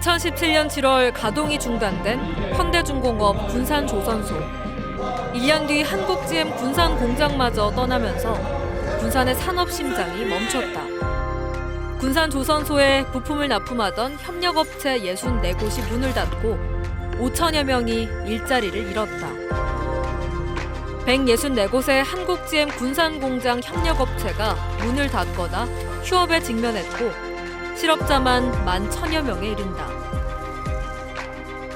2017년 7월 가동이 중단된 현대중공업 군산조선소. 1년 뒤 한국GM 군산공장마저 떠나면서 군산의 산업심장이 멈췄다. 군산조선소에 부품을 납품하던 협력업체 64곳이 문을 닫고 5천여 명이 일자리를 잃었다. 164곳의 한국GM 군산공장 협력업체가 문을 닫거나 휴업에 직면했고 실업자만 11,000여 명에 이른다.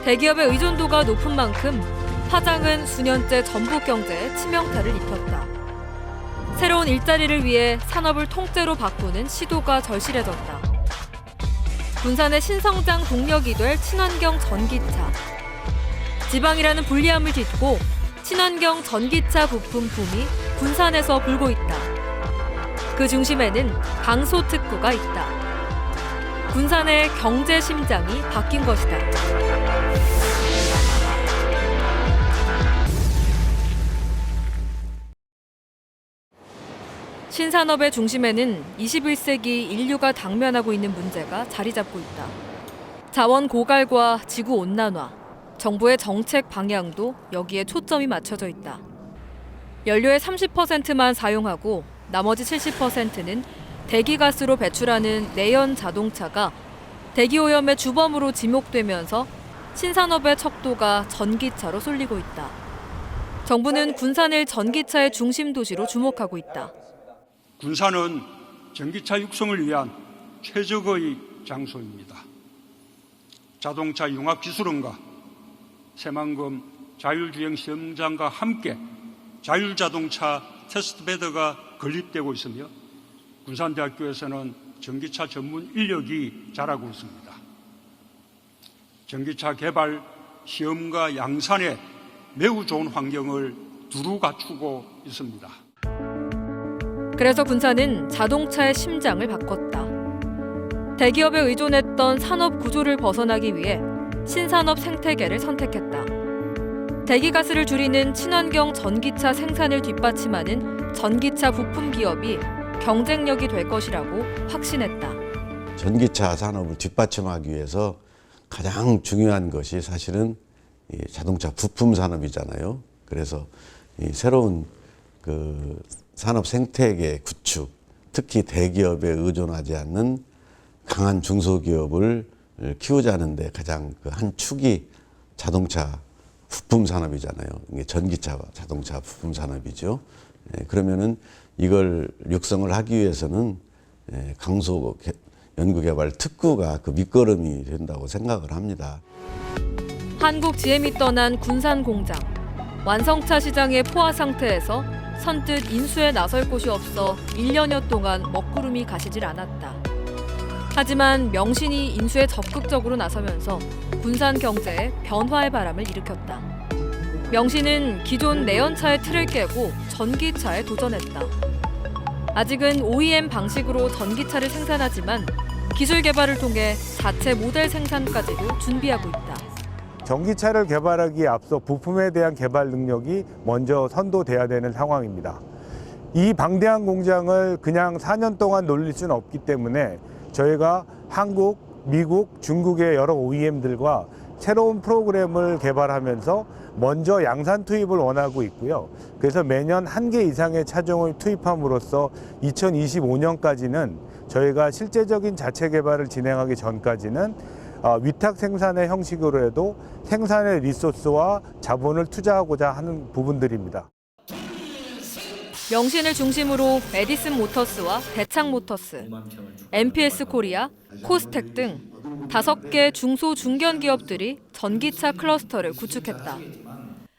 대기업의 의존도가 높은 만큼 파장은 수년째 전북 경제에 치명타를 입혔다. 새로운 일자리를 위해 산업을 통째로 바꾸는 시도가 절실해졌다. 군산의 신성장 동력이 될 친환경 전기차. 지방이라는 불리함을 딛고 친환경 전기차 부품 붐이 군산에서 불고 있다. 그 중심에는 강소특구가 있다. 군산의 경제 심장이 바뀐 것이다. 신산업의 중심에는 21세기 인류가 당면하고 있는 문제가 자리 잡고 있다. 자원 고갈과 지구 온난화, 정부의 정책 방향도 여기에 초점이 맞춰져 있다. 연료의 30%만 사용하고 나머지 70%는 대기가스로 배출하는 내연 자동차가 대기오염의 주범으로 지목되면서 신산업의 척도가 전기차로 쏠리고 있다. 정부는 군산을 전기차의 중심 도시로 주목하고 있다. 군산은 전기차 육성을 위한 최적의 장소입니다. 자동차 융합기술원과 새만금 자율주행 시험장과 함께 자율자동차 테스트베드가 건립되고 있으며 군산대학교에서는 전기차 전문 인력이 자라고 있습니다. 전기차 개발, 시험과 양산에 매우 좋은 환경을 두루 갖추고 있습니다. 그래서 군산은 자동차의 심장을 바꿨다. 대기업에 의존했던 산업 구조를 벗어나기 위해 신산업 생태계를 선택했다. 대기가스를 줄이는 친환경 전기차 생산을 뒷받침하는 전기차 부품 기업이 경쟁력이 될 것이라고 확신했다. 전기차 산업을 뒷받침하기 위해서 가장 중요한 것이 사실은 이 자동차 부품 산업이잖아요. 그래서 이 새로운 그 산업 생태계 구축, 특히 대기업에 의존하지 않는 강한 중소기업을 키우자는데 가장 그 한 축이 자동차 부품 산업이잖아요. 이게 전기차 자동차 부품 산업이죠. 그러면은 이걸 육성을 하기 위해서는 강소 연구개발 특구가 그 밑거름이 된다고 생각을 합니다. 한국 GM이 떠난 군산 공장. 완성차 시장의 포화 상태에서 선뜻 인수에 나설 곳이 없어 1년여 동안 먹구름이 가시질 않았다. 하지만 명신이 인수에 적극적으로 나서면서 군산 경제에 변화의 바람을 일으켰다. 명신은 기존 내연차의 틀을 깨고 전기차에 도전했다. 아직은 OEM 방식으로 전기차를 생산하지만 기술 개발을 통해 자체 모델 생산까지도 준비하고 있다. 전기차를 개발하기에 앞서 부품에 대한 개발 능력이 먼저 선도돼야 되는 상황입니다. 이 방대한 공장을 그냥 4년 동안 놀릴 수는 없기 때문에 저희가 한국, 미국, 중국의 여러 OEM들과 새로운 프로그램을 개발하면서 먼저 양산 투입을 원하고 있고요. 그래서 매년 1개 이상의 차종을 투입함으로써 2025년까지는 저희가 실제적인 자체 개발을 진행하기 전까지는 위탁 생산의 형식으로 해도 생산의 리소스와 자본을 투자하고자 하는 부분들입니다. 명신을 중심으로 에디슨 모터스와 대창 모터스, MPS 코리아, 코스텍 등 5개 중소 중견 기업들이 전기차 클러스터를 구축했다.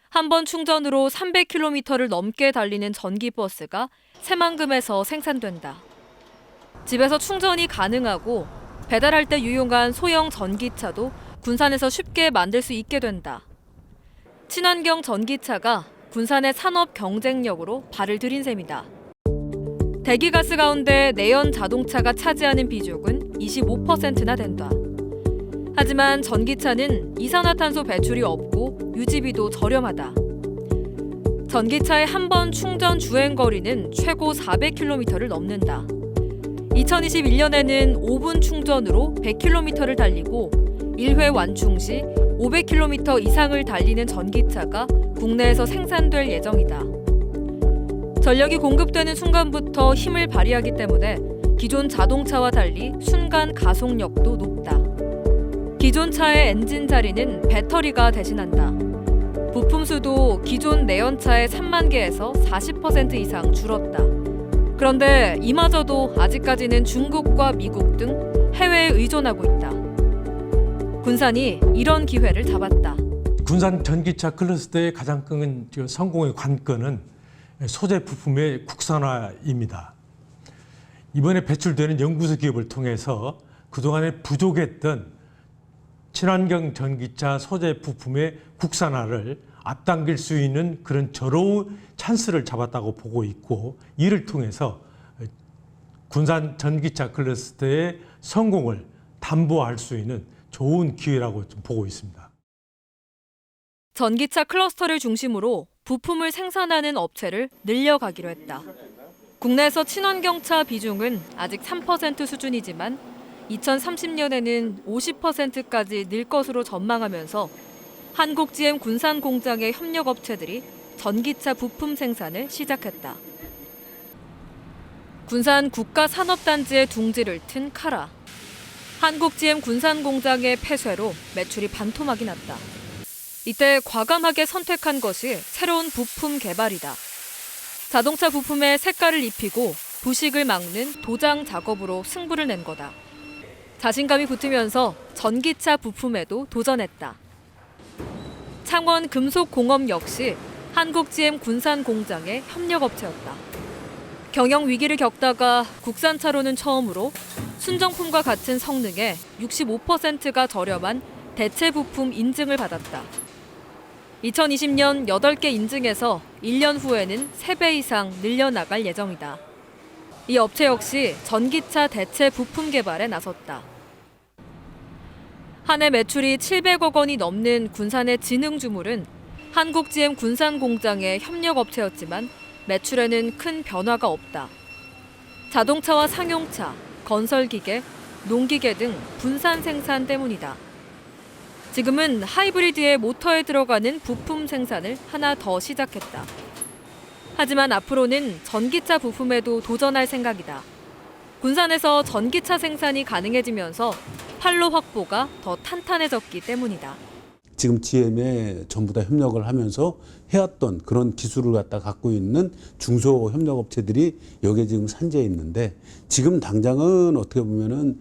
한 번 충전으로 300km를 넘게 달리는 전기버스가 새만금에서 생산된다. 집에서 충전이 가능하고 배달할 때 유용한 소형 전기차도 군산에서 쉽게 만들 수 있게 된다. 친환경 전기차가 군산의 산업 경쟁력으로 발을 들인 셈이다. 대기가스 가운데 내연 자동차가 차지하는 비중은 25%나 된다. 하지만 전기차는 이산화탄소 배출이 없고 유지비도 저렴하다. 전기차의 한 번 충전 주행 거리는 최고 400km를 넘는다. 2021년에는 5분 충전으로 100km를 달리고 1회 완충 시 500km 이상을 달리는 전기차가 국내에서 생산될 예정이다. 전력이 공급되는 순간부터 힘을 발휘하기 때문에 기존 자동차와 달리 순간 가속력도 높다. 기존 차의 엔진 자리는 배터리가 대신한다. 부품 수도 기존 내연차의 3만 개에서 40% 이상 줄었다. 그런데 이마저도 아직까지는 중국과 미국 등 해외에 의존하고 있다. 군산이 이런 기회를 잡았다. 군산 전기차 클러스터의 가장 큰 성공의 관건은 소재 부품의 국산화입니다. 이번에 배출되는 연구소 기업을 통해서 그동안에 부족했던 친환경 전기차 소재 부품의 국산화를 앞당길 수 있는 그런 절호의 찬스를 잡았다고 보고 있고, 이를 통해서 군산 전기차 클러스터의 성공을 담보할 수 있는 좋은 기회라고 좀 보고 있습니다. 전기차 클러스터를 중심으로 부품을 생산하는 업체를 늘려가기로 했다. 국내에서 친환경차 비중은 아직 3% 수준이지만 2030년에는 50%까지 늘 것으로 전망하면서 한국-GM 군산 공장의 협력업체들이 전기차 부품 생산을 시작했다. 군산 국가산업단지의 둥지를 튼 카라. 한국-GM 군산 공장의 폐쇄로 매출이 반토막이 났다. 이때 과감하게 선택한 것이 새로운 부품 개발이다. 자동차 부품에 색깔을 입히고 부식을 막는 도장 작업으로 승부를 낸 거다. 자신감이 붙으면서 전기차 부품에도 도전했다. 창원 금속공업 역시 한국-GM 군산 공장의 협력업체였다. 경영 위기를 겪다가 국산차로는 처음으로 순정품과 같은 성능에 65%가 저렴한 대체 부품 인증을 받았다. 2020년 8개 인증에서 1년 후에는 3배 이상 늘려나갈 예정이다. 이 업체 역시 전기차 대체 부품 개발에 나섰다. 한 해 매출이 700억 원이 넘는 군산의 진흥주물은 한국-GM 군산 공장의 협력업체였지만 매출에는 큰 변화가 없다. 자동차와 상용차, 건설기계, 농기계 등 분산 생산 때문이다. 지금은 하이브리드의 모터에 들어가는 부품 생산을 하나 더 시작했다. 하지만 앞으로는 전기차 부품에도 도전할 생각이다. 군산에서 전기차 생산이 가능해지면서 판로 확보가 더 탄탄해졌기 때문이다. 지금 GM에 전부 다 협력을 하면서 해왔던 그런 기술을 갖고 있는 중소협력업체들이 여기에 지금 산재해 있는데, 지금 당장은 어떻게 보면은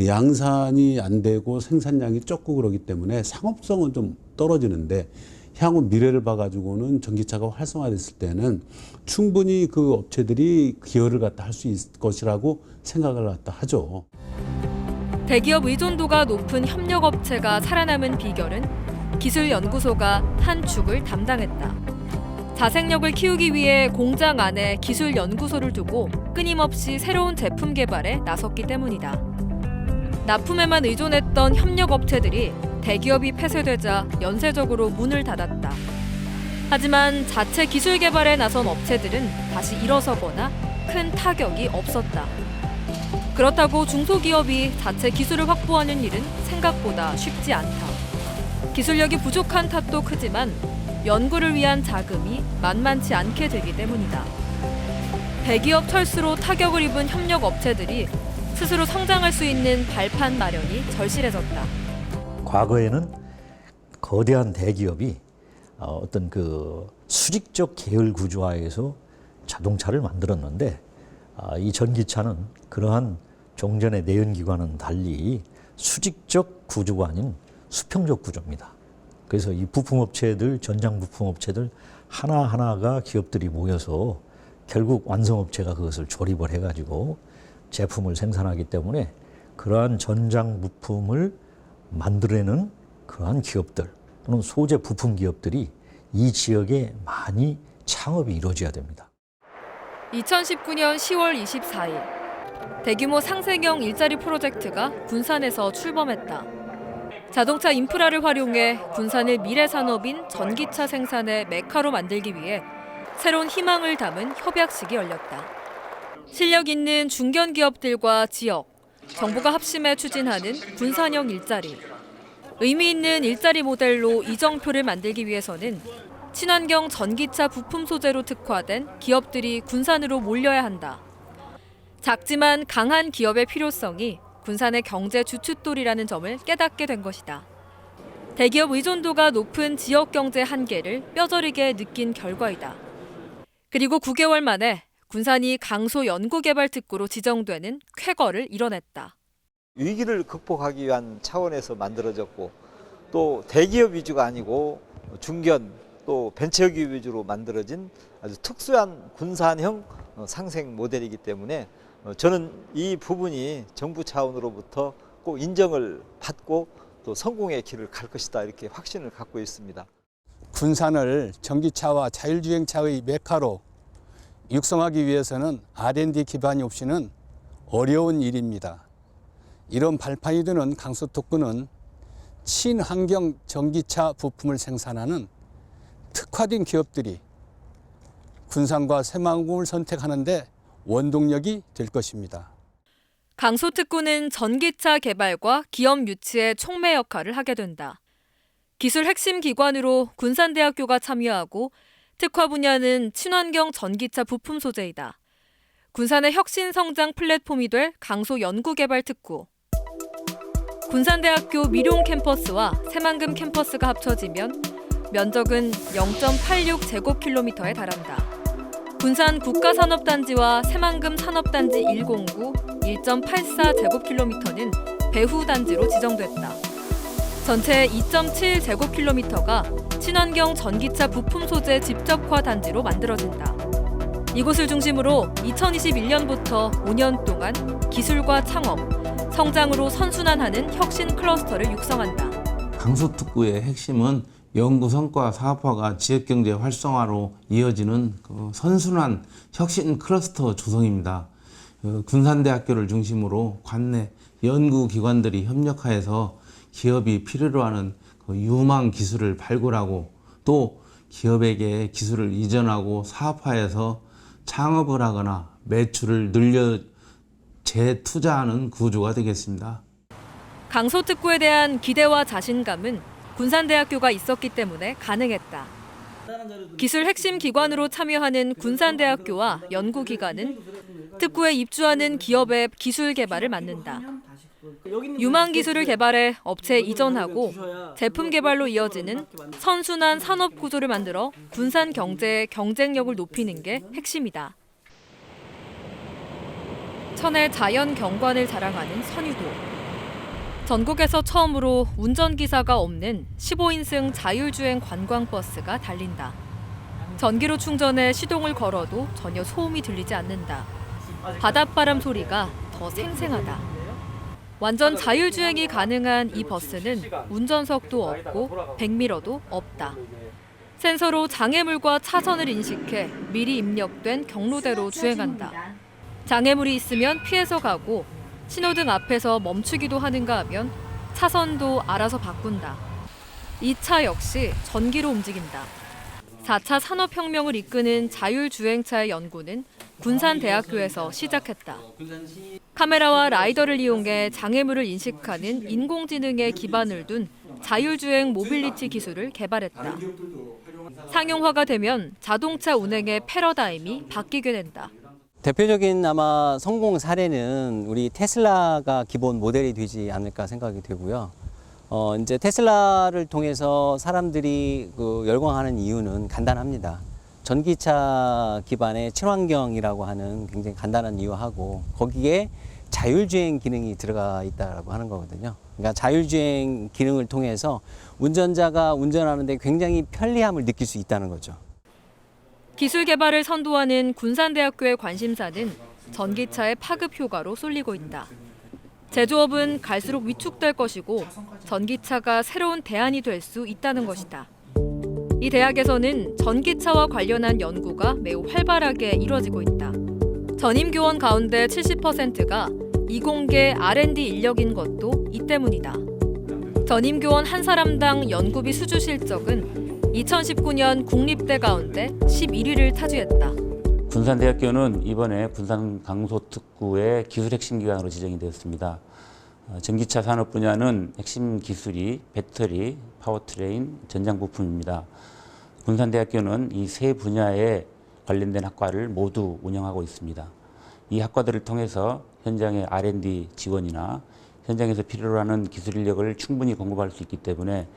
양산이 안 되고 생산량이 적고 그러기 때문에 상업성은 좀 떨어지는데, 향후 미래를 봐가지고는 전기차가 활성화됐을 때는 충분히 그 업체들이 기여를 할 수 있을 것이라고 생각을 하죠. 대기업 의존도가 높은 협력업체가 살아남은 비결은 기술연구소가 한 축을 담당했다. 자생력을 키우기 위해 공장 안에 기술연구소를 두고 끊임없이 새로운 제품 개발에 나섰기 때문이다. 납품에만 의존했던 협력업체들이 대기업이 폐쇄되자 연쇄적으로 문을 닫았다. 하지만 자체 기술 개발에 나선 업체들은 다시 일어서거나 큰 타격이 없었다. 그렇다고 중소기업이 자체 기술을 확보하는 일은 생각보다 쉽지 않다. 기술력이 부족한 탓도 크지만 연구를 위한 자금이 만만치 않게 되기 때문이다. 대기업 철수로 타격을 입은 협력업체들이 스스로 성장할 수 있는 발판 마련이 절실해졌다. 과거에는 거대한 대기업이 어떤 그 수직적 계열 구조화에서 자동차를 만들었는데, 이 전기차는 그러한 종전의 내연기관은 달리 수직적 구조가 아닌 수평적 구조입니다. 그래서 이 부품업체들, 전장 부품업체들 하나하나가 기업들이 모여서 결국 완성업체가 그것을 조립을 해가지고 제품을 생산하기 때문에 그러한 전장 부품을 만들어내는 그러한 기업들 또는 소재 부품 기업들이 이 지역에 많이 창업이 이루어져야 됩니다. 2019년 10월 24일 대규모 상생형 일자리 프로젝트가 군산에서 출범했다. 자동차 인프라를 활용해 군산을 미래 산업인 전기차 생산의 메카로 만들기 위해 새로운 희망을 담은 협약식이 열렸다. 실력 있는 중견 기업들과 지역, 정부가 합심해 추진하는 군산형 일자리. 의미 있는 일자리 모델로 이정표를 만들기 위해서는 친환경 전기차 부품 소재로 특화된 기업들이 군산으로 몰려야 한다. 작지만 강한 기업의 필요성이 군산의 경제 주춧돌이라는 점을 깨닫게 된 것이다. 대기업 의존도가 높은 지역 경제 한계를 뼈저리게 느낀 결과이다. 그리고 9개월 만에 군산이 강소 연구개발특구로 지정되는 쾌거를 이뤄냈다. 위기를 극복하기 위한 차원에서 만들어졌고 또 대기업 위주가 아니고 중견 또 벤처기업 위주로 만들어진 아주 특수한 군산형 상생 모델이기 때문에 저는 이 부분이 정부 차원으로부터 꼭 인정을 받고 또 성공의 길을 갈 것이다 이렇게 확신을 갖고 있습니다. 군산을 전기차와 자율주행차의 메카로 육성하기 위해서는 R&D 기반이 없이는 어려운 일입니다. 이런 발판이 되는 강소특구는 친환경 전기차 부품을 생산하는 특화된 기업들이 군산과 새만금을 선택하는 데 원동력이 될 것입니다. 강소특구는 전기차 개발과 기업 유치의 촉매 역할을 하게 된다. 기술 핵심 기관으로 군산대학교가 참여하고 특화 분야는 친환경 전기차 부품 소재이다. 군산의 혁신 성장 플랫폼이 될 강소 연구개발특구. 군산대학교 미룡 캠퍼스와 새만금 캠퍼스가 합쳐지면 면적은 0.86제곱킬로미터에 달한다. 군산 국가산업단지와 새만금 산업단지 109 1.84제곱킬로미터는 배후단지로 지정됐다. 전체 2.7제곱킬로미터가 친환경 전기차 부품 소재 집적화 단지로 만들어진다. 이곳을 중심으로 2021년부터 5년 동안 기술과 창업, 성장으로 선순환하는 혁신 클러스터를 육성한다. 강소특구의 핵심은 연구 성과 사업화가 지역경제 활성화로 이어지는 선순환 혁신 클러스터 조성입니다. 군산대학교를 중심으로 관내 연구기관들이 협력하여서 기업이 필요로 하는 유망 기술을 발굴하고 또 기업에게 기술을 이전하고 사업화해서 창업을 하거나 매출을 늘려 재투자하는 구조가 되겠습니다. 강소특구에 대한 기대와 자신감은 군산대학교가 있었기 때문에 가능했다. 기술 핵심 기관으로 참여하는 군산대학교와 연구기관은 특구에 입주하는 기업의 기술 개발을 맡는다. 유망 기술을 개발해 업체에 이전하고 제품 개발로 이어지는 선순환 산업 구조를 만들어 군산 경제의 경쟁력을 높이는 게 핵심이다. 천의 자연 경관을 자랑하는 선유도. 전국에서 처음으로 운전기사가 없는 15인승 자율주행 관광버스가 달린다. 전기로 충전해 시동을 걸어도 전혀 소음이 들리지 않는다. 바닷바람 소리가 더 생생하다. 완전 자율주행이 가능한 이 버스는 운전석도 없고 백미러도 없다. 센서로 장애물과 차선을 인식해 미리 입력된 경로대로 주행한다. 장애물이 있으면 피해서 가고 신호등 앞에서 멈추기도 하는가 하면 차선도 알아서 바꾼다. 이 차 역시 전기로 움직인다. 4차 산업혁명을 이끄는 자율주행차의 연구는 군산대학교에서 시작했다. 카메라와 라이더를 이용해 장애물을 인식하는 인공지능의 기반을 둔 자율주행 모빌리티 기술을 개발했다. 상용화가 되면 자동차 운행의 패러다임이 바뀌게 된다. 대표적인 아마 성공 사례는 우리 테슬라가 기본 모델이 되지 않을까 생각이 되고요. 이제 테슬라를 통해서 사람들이 열광하는 이유는 간단합니다. 전기차 기반의 친환경이라고 하는 굉장히 간단한 이유하고 거기에 자율주행 기능이 들어가 있다고 하는 거거든요. 그러니까 자율주행 기능을 통해서 운전자가 운전하는데 굉장히 편리함을 느낄 수 있다는 거죠. 기술 개발을 선도하는 군산대학교의 관심사는 전기차의 파급 효과로 쏠리고 있다. 제조업은 갈수록 위축될 것이고 전기차가 새로운 대안이 될 수 있다는 것이다. 이 대학에서는 전기차와 관련한 연구가 매우 활발하게 이루어지고 있다. 전임 교원 가운데 70%가 이공계 R&D 인력인 것도 이 때문이다. 전임 교원 한 사람당 연구비 수주 실적은 2019년 국립대 가운데 11위를 차지했다. 군산대학교는 이번에 군산 강소특구의 기술핵심기관으로 지정이 되었습니다. 전기차 산업 분야는 핵심 기술이 배터리, 파워트레인, 전장 부품입니다. 군산대학교는 이 세 분야에 관련된 학과를 모두 운영하고 있습니다. 이 학과들을 통해서 현장의 R&D 지원이나 현장에서 필요로 하는 기술 인력을 충분히 공급할 수 있기 때문에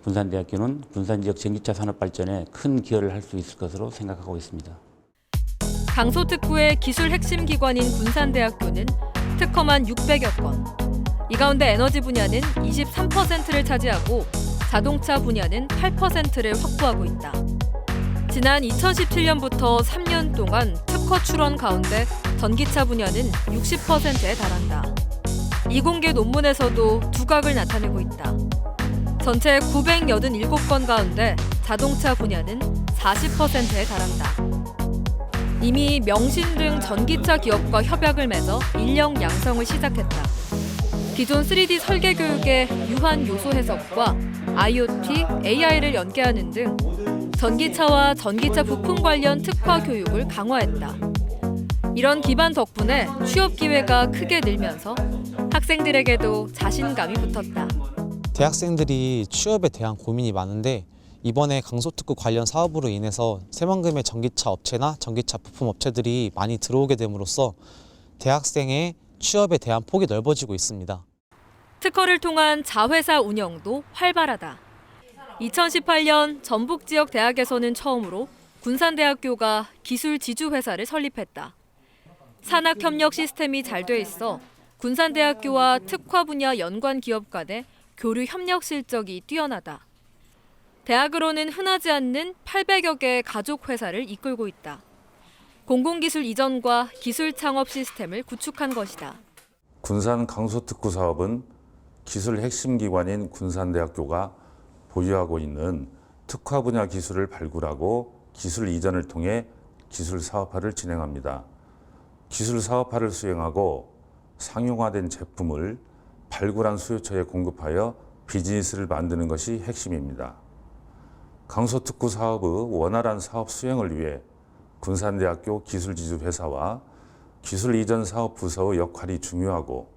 군산대학교는 군산 지역 전기차 산업 발전에 큰 기여를 할 수 있을 것으로 생각하고 있습니다. 강소특구의 기술 핵심 기관인 군산대학교는 특허만 600여 건. 이 가운데 에너지 분야는 23%를 차지하고 자동차 분야는 8%를 확보하고 있다. 지난 2017년부터 3년 동안 특허 출원 가운데 전기차 분야는 60%에 달한다. 이공개 논문에서도 두각을 나타내고 있다. 전체 987건 가운데 자동차 분야는 40%에 달한다. 이미 명신 등 전기차 기업과 협약을 맺어 인력 양성을 시작했다. 기존 3D 설계 교육의 유한 요소 해석과 IoT, AI를 연계하는 등 전기차와 전기차 부품 관련 특화 교육을 강화했다. 이런 기반 덕분에 취업 기회가 크게 늘면서 학생들에게도 자신감이 붙었다. 대학생들이 취업에 대한 고민이 많은데 이번에 강소특구 관련 사업으로 인해서 새만금의 전기차 업체나 전기차 부품 업체들이 많이 들어오게 됨으로써 대학생의 취업에 대한 폭이 넓어지고 있습니다. 특허를 통한 자회사 운영도 활발하다. 2018년 전북 지역 대학에서는 처음으로 군산대학교가 기술 지주회사를 설립했다. 산학 협력 시스템이 잘 돼 있어 군산대학교와 특화 분야 연관 기업 간의 교류 협력 실적이 뛰어나다. 대학으로는 흔하지 않는 800여 개의 가족 회사를 이끌고 있다. 공공기술 이전과 기술 창업 시스템을 구축한 것이다. 군산 강소특구 사업은 기술 핵심 기관인 군산대학교가 보유하고 있는 특화 분야 기술을 발굴하고 기술 이전을 통해 기술 사업화를 진행합니다. 기술 사업화를 수행하고 상용화된 제품을 발굴한 수요처에 공급하여 비즈니스를 만드는 것이 핵심입니다. 강소특구 사업의 원활한 사업 수행을 위해 군산대학교 기술지주회사와 기술 이전 사업 부서의 역할이 중요하고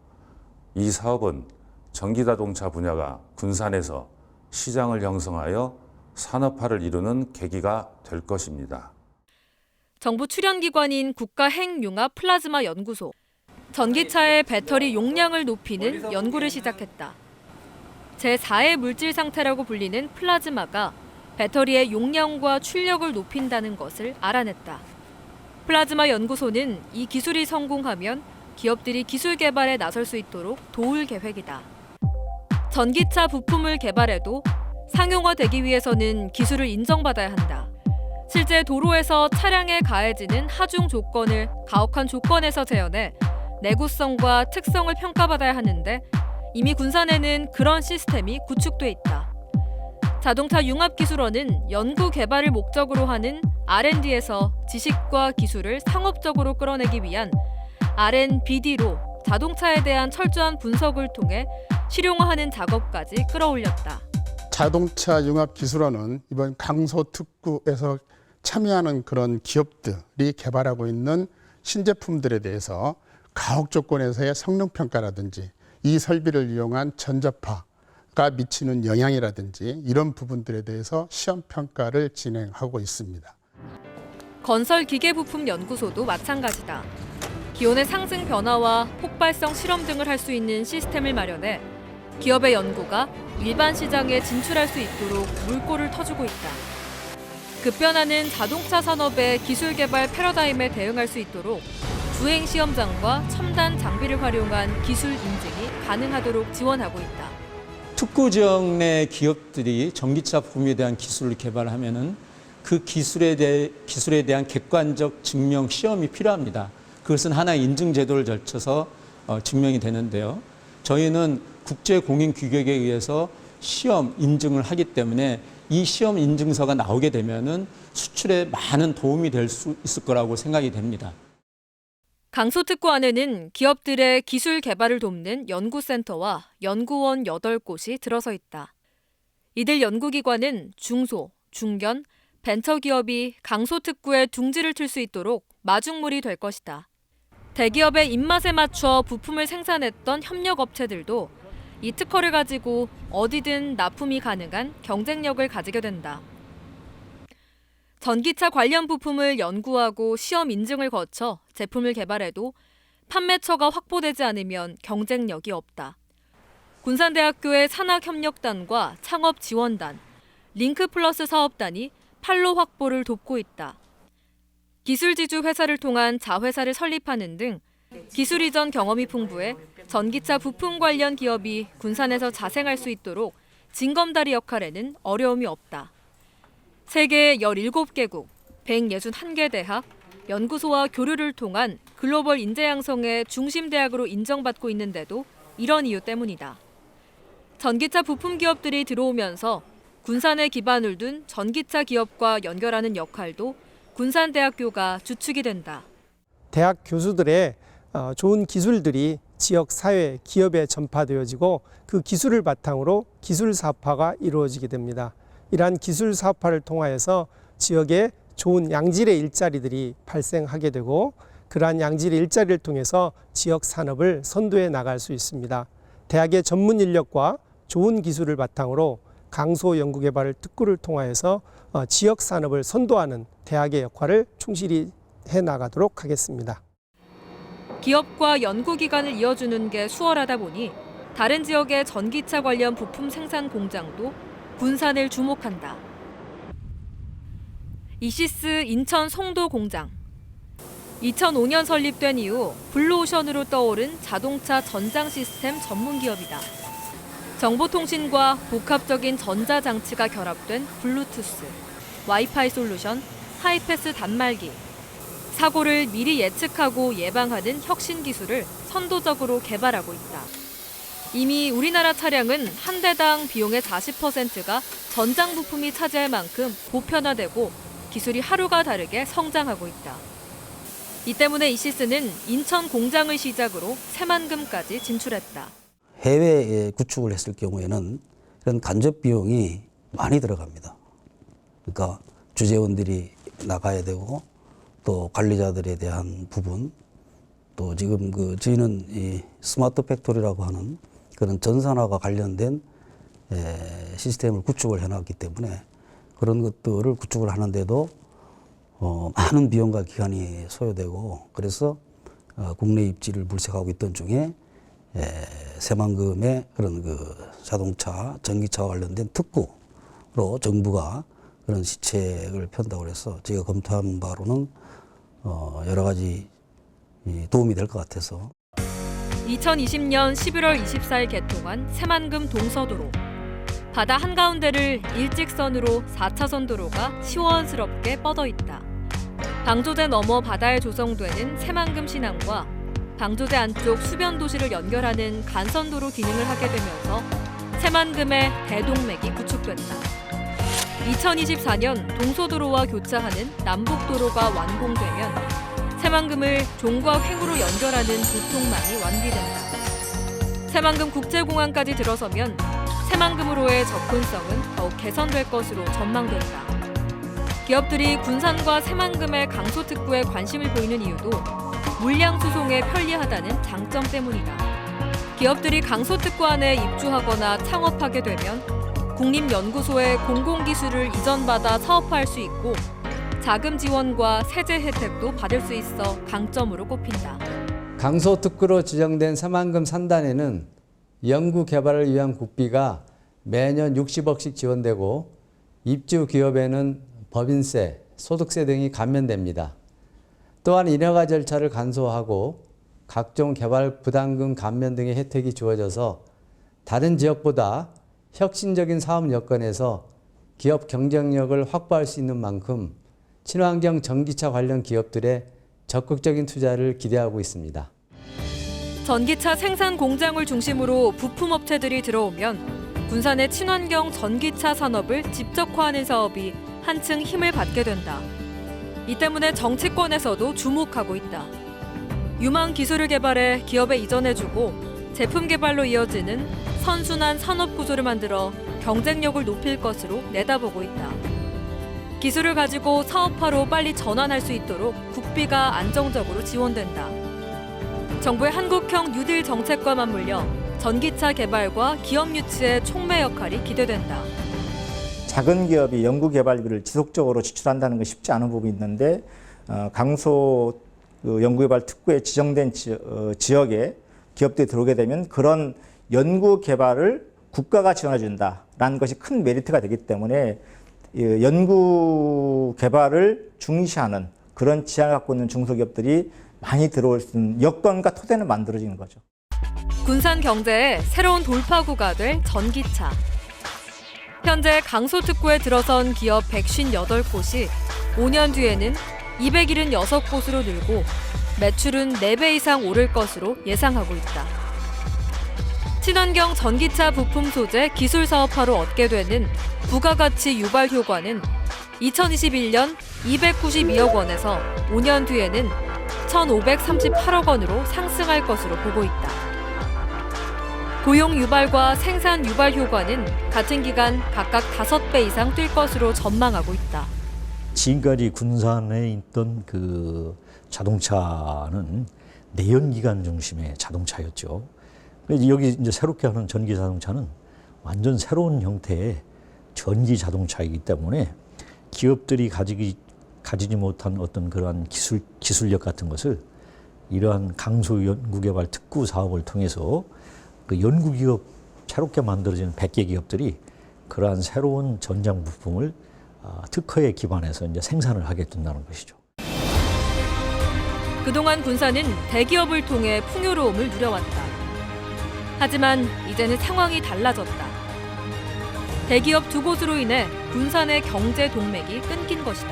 이 사업은 전기자동차 분야가 군산에서 시장을 형성하여 산업화를 이루는 계기가 될 것입니다. 정부 출연기관인 국가핵융합 플라즈마 연구소. 전기차의 배터리 용량을 높이는 연구를 시작했다. 제4의 물질 상태라고 불리는 플라즈마가 배터리의 용량과 출력을 높인다는 것을 알아냈다. 플라즈마 연구소는 이 기술이 성공하면 기업들이 기술 개발에 나설 수 있도록 도울 계획이다. 전기차 부품을 개발해도 상용화되기 위해서는 기술을 인정받아야 한다. 실제 도로에서 차량에 가해지는 하중 조건을 가혹한 조건에서 재현해 내구성과 특성을 평가받아야 하는데 이미 군산에는 그런 시스템이 구축돼 있다. 자동차 융합기술원은 연구 개발을 목적으로 하는 R&D에서 지식과 기술을 상업적으로 끌어내기 위한 R&BD로 자동차에 대한 철저한 분석을 통해 실용화하는 작업까지 끌어올렸다. 자동차 융합기술원은 이번 강소특구에서 참여하는 그런 기업들이 개발하고 있는 신제품들에 대해서 가혹 조건에서의 성능평가라든지 이 설비를 이용한 전자파가 미치는 영향이라든지 이런 부분들에 대해서 시험평가를 진행하고 있습니다. 건설기계부품연구소도 마찬가지다. 기온의 상승 변화와 폭발성 실험 등을 할 수 있는 시스템을 마련해 기업의 연구가 일반 시장에 진출할 수 있도록 물꼬를 터주고 있다. 급변하는 자동차 산업의 기술 개발 패러다임에 대응할 수 있도록 주행 시험장과 첨단 장비를 활용한 기술 인증이 가능하도록 지원하고 있다. 특구 지역 내 기업들이 전기차 부품에 대한 기술을 개발하면은 그 기술에 대한 객관적 증명 시험이 필요합니다. 그것은 하나의 인증 제도를 거쳐서 증명이 되는데요. 저희는 국제 공인 규격에 의해서 시험 인증을 하기 때문에 이 시험 인증서가 나오게 되면은 수출에 많은 도움이 될 수 있을 거라고 생각이 됩니다. 강소특구 안에는 기업들의 기술 개발을 돕는 연구센터와 연구원 8곳이 들어서 있다. 이들 연구기관은 중소, 중견, 벤처기업이 강소특구에 둥지를 틀 수 있도록 마중물이 될 것이다. 대기업의 입맛에 맞춰 부품을 생산했던 협력업체들도 이 특허를 가지고 어디든 납품이 가능한 경쟁력을 가지게 된다. 전기차 관련 부품을 연구하고 시험 인증을 거쳐 제품을 개발해도 판매처가 확보되지 않으면 경쟁력이 없다. 군산대학교의 산학협력단과 창업지원단, 링크플러스 사업단이 판로 확보를 돕고 있다. 기술지주 회사를 통한 자회사를 설립하는 등 기술 이전 경험이 풍부해 전기차 부품 관련 기업이 군산에서 자생할 수 있도록 징검다리 역할에는 어려움이 없다. 세계 17개국, 161개 대학, 연구소와 교류를 통한 글로벌 인재 양성의 중심 대학으로 인정받고 있는데도 이런 이유 때문이다. 전기차 부품 기업들이 들어오면서 군산에 기반을 둔 전기차 기업과 연결하는 역할도 군산대학교가 주축이 된다. 대학 교수들의 좋은 기술들이 지역 사회, 기업에 전파되어지고 그 기술을 바탕으로 기술 사업화가 이루어지게 됩니다. 이러한 기술 사업화를 통하여서 지역에 좋은 양질의 일자리들이 발생하게 되고 그러한 양질의 일자리를 통해서 지역 산업을 선도해 나갈 수 있습니다. 대학의 전문 인력과 좋은 기술을 바탕으로 강소 연구개발 특구를 통하여서 지역 산업을 선도하는 대학의 역할을 충실히 해나가도록 하겠습니다. 기업과 연구기관을 이어주는 게 수월하다 보니 다른 지역의 전기차 관련 부품 생산 공장도 군산을 주목한다. 이시스 인천 송도 공장. 2005년 설립된 이후 블루오션으로 떠오른 자동차 전장 시스템 전문 기업이다. 정보통신과 복합적인 전자장치가 결합된 블루투스, 와이파이 솔루션, 하이패스 단말기, 사고를 미리 예측하고 예방하는 혁신 기술을 선도적으로 개발하고 있다. 이미 우리나라 차량은 한 대당 비용의 40%가 전장 부품이 차지할 만큼 보편화되고 기술이 하루가 다르게 성장하고 있다. 이 때문에 이시스는 인천 공장을 시작으로 새만금까지 진출했다. 해외에 구축을 했을 경우에는 이런 간접 비용이 많이 들어갑니다. 그러니까 주재원들이 나가야 되고 또 관리자들에 대한 부분, 또 지금 저희는 이 스마트 팩토리라고 하는 그런 전산화가 관련된 시스템을 구축을 해놨기 때문에 그런 것들을 구축을 하는데도 많은 비용과 기간이 소요되고 그래서 국내 입지를 물색하고 있던 중에 새만금의 그런 자동차, 전기차와 관련된 특구로 정부가 그런 시책을 편다고 해서 제가 검토한 바로는 여러 가지 도움이 될 것 같아서. 2020년 11월 24일 개통한 새만금 동서도로. 바다 한가운데를 일직선으로 4차선 도로가 시원스럽게 뻗어 있다. 방조제 너머 바다에 조성되는 새만금 신항과 방조제 안쪽 수변 도시를 연결하는 간선도로 기능을 하게 되면서 새만금의 대동맥이 구축됐다. 2024년 동서도로와 교차하는 남북도로가 완공되면 새만금을 종과 횡으로 연결하는 도통망이 완비된다. 새만금 국제공항까지 들어서면 새만금으로의 접근성은 더욱 개선될 것으로 전망된다. 기업들이 군산과 새만금의 강소특구에 관심을 보이는 이유도 물량 수송에 편리하다는 장점 때문이다. 기업들이 강소특구 안에 입주하거나 창업하게 되면 국립연구소에 공공기술을 이전받아 사업화할 수 있고 자금 지원과 세제 혜택도 받을 수 있어 강점으로 꼽힌다. 강소특구로 지정된 새만금 산단에는 연구 개발을 위한 국비가 매년 60억씩 지원되고 입주 기업에는 법인세, 소득세 등이 감면됩니다. 또한 인허가 절차를 간소화하고 각종 개발 부담금 감면 등의 혜택이 주어져서 다른 지역보다 혁신적인 사업 여건에서 기업 경쟁력을 확보할 수 있는 만큼 친환경 전기차 관련 기업들의 적극적인 투자를 기대하고 있습니다. 전기차 생산 공장을 중심으로 부품업체들이 들어오면 군산의 친환경 전기차 산업을 집적화하는 사업이 한층 힘을 받게 된다. 이 때문에 정치권에서도 주목하고 있다. 유망 기술을 개발해 기업에 이전해주고 제품 개발로 이어지는 선순환 산업 구조를 만들어 경쟁력을 높일 것으로 내다보고 있다. 기술을 가지고 사업화로 빨리 전환할 수 있도록 국비가 안정적으로 지원된다. 정부의 한국형 뉴딜 정책과 맞물려 전기차 개발과 기업 유치의 촉매 역할이 기대된다. 작은 기업이 연구 개발비를 지속적으로 지출한다는 건 쉽지 않은 부분이 있는데 강소 연구개발 특구에 지정된 지역에 기업들이 들어오게 되면 그런 연구 개발을 국가가 지원해 준다라는 것이 큰 메리트가 되기 때문에 연구 개발을 중시하는 그런 지향을 갖고 있는 중소기업들이 많이 들어올 수 있는 여건과 토대는 만들어지는 거죠. 군산 경제의 새로운 돌파구가 될 전기차. 현재 강소특구에 들어선 기업 158곳이 5년 뒤에는 276곳으로 늘고 매출은 4배 이상 오를 것으로 예상하고 있다. 친환경 전기차 부품 소재 기술 사업화로 얻게 되는 부가가치 유발 효과는 2021년 292억 원에서 5년 뒤에는 1,538억 원으로 상승할 것으로 보고 있다. 고용 유발과 생산 유발 효과는 같은 기간 각각 5배 이상 뛸 것으로 전망하고 있다. 지금까지 군산에 있던 그 자동차는 내연기관 중심의 자동차였죠. 여기 이제 새롭게 하는 전기 자동차는 완전 새로운 형태의 전기 자동차이기 때문에 기업들이 가지지 못한 어떤 그러한 기술력 같은 것을 이러한 강소 연구개발 특구 사업을 통해서 그 연구기업 새롭게 만들어지는 100개 기업들이 그러한 새로운 전장 부품을 특허에 기반해서 이제 생산을 하게 된다는 것이죠. 그동안 군산은 대기업을 통해 풍요로움을 누려왔다. 하지만 이제는 상황이 달라졌다. 대기업 2곳으로 인해 군산의 경제 동맥이 끊긴 것이다.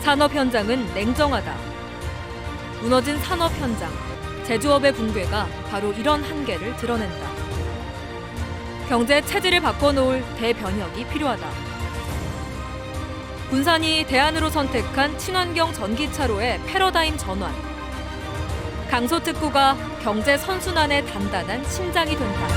산업 현장은 냉정하다. 무너진 산업 현장, 제조업의 붕괴가 바로 이런 한계를 드러낸다. 경제 체질을 바꿔놓을 대변혁이 필요하다. 군산이 대안으로 선택한 친환경 전기차로의 패러다임 전환. 강소특구가 경제 선순환의 단단한 심장이 된다.